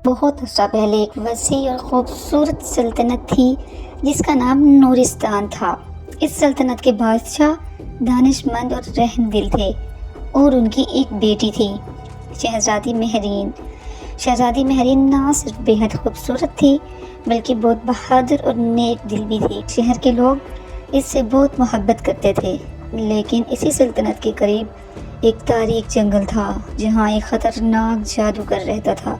بہت عرصہ پہلے ایک وسیع اور خوبصورت سلطنت تھی جس کا نام نورستان تھا۔ اس سلطنت کے بادشاہ دانش مند اور رحم دل تھے اور ان کی ایک بیٹی تھی، شہزادی مہرین۔ شہزادی مہرین نہ صرف بے حد خوبصورت تھی بلکہ بہت بہادر اور نیک دل بھی تھی۔ شہر کے لوگ اس سے بہت محبت کرتے تھے، لیکن اسی سلطنت کے قریب ایک تاریک جنگل تھا جہاں ایک خطرناک جادوگر رہتا تھا۔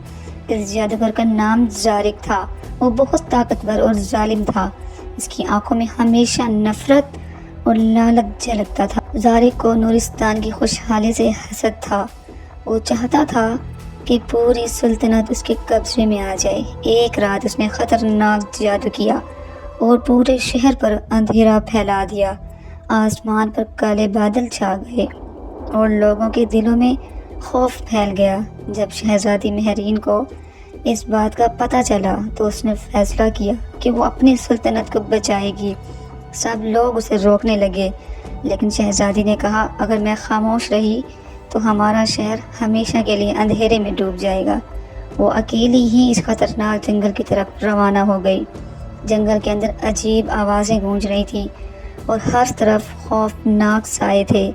اس جادوگر کا نام زارق تھا۔ وہ بہت طاقتور اور ظالم تھا۔ اس کی آنکھوں میں ہمیشہ نفرت اور لالچ جھلکتا تھا۔ زارق کو نورستان کی خوشحالی سے حسد تھا۔ وہ چاہتا تھا کہ پوری سلطنت اس کے قبضے میں آ جائے۔ ایک رات اس نے خطرناک جادو کیا اور پورے شہر پر اندھیرا پھیلا دیا۔ آسمان پر کالے بادل چھا گئے اور لوگوں کے دلوں میں خوف پھیل گیا۔ جب شہزادی مہرین کو اس بات کا پتہ چلا تو اس نے فیصلہ کیا کہ وہ اپنی سلطنت کو بچائے گی۔ سب لوگ اسے روکنے لگے، لیکن شہزادی نے کہا، اگر میں خاموش رہی تو ہمارا شہر ہمیشہ کے لیے اندھیرے میں ڈوب جائے گا۔ وہ اکیلی ہی اس خطرناک جنگل کی طرف روانہ ہو گئی۔ جنگل کے اندر عجیب آوازیں گونج رہی تھیں اور ہر طرف خوفناک سائے تھے،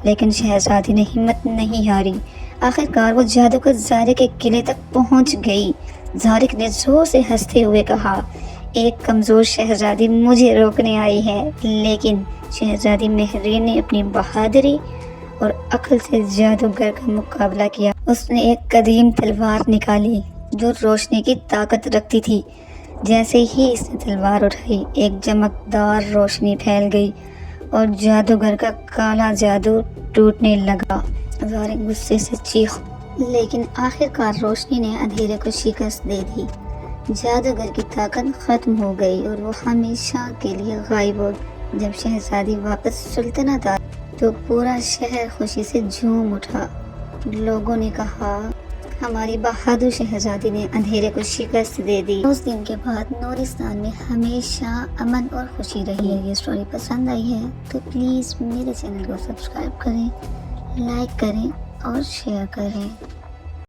لیکن شہزادی نے ہمت نہیں ہاری۔ آخرکار وہ جادوگر زارق کے قلعے تک پہنچ گئی۔ زارق نے زور سے ہنستے ہوئے کہا، ایک کمزور شہزادی مجھے روکنے آئی ہے، لیکن شہزادی مہرین نے اپنی بہادری اور عقل سے جادوگر کا مقابلہ کیا۔ اس نے ایک قدیم تلوار نکالی جو روشنی کی طاقت رکھتی تھی۔ جیسے ہی اس نے تلوار اٹھائی، ایک چمکدار روشنی پھیل گئی اور جادوگر کا کالا جادو ٹوٹنے لگا۔ زارق غصے سے چیخا، لیکن آخرکار روشنی نے اندھیرے کو شکست دے دی۔ جادوگر کی طاقت ختم ہو گئی اور وہ ہمیشہ کے لیے غائب ہو گئی۔ جب شہزادی واپس سلطنت آئی تو پورا شہر خوشی سے جھوم اٹھا۔ لوگوں نے کہا، ہماری بہادر شہزادی نے اندھیرے کو شکست دے دی۔ اس دن کے بعد نورستان میں ہمیشہ امن اور خوشی رہی ہے۔ یہ سٹوری پسند آئی ہے تو پلیز میرے چینل کو سبسکرائب کریں، لائک کریں اور شیئر کریں۔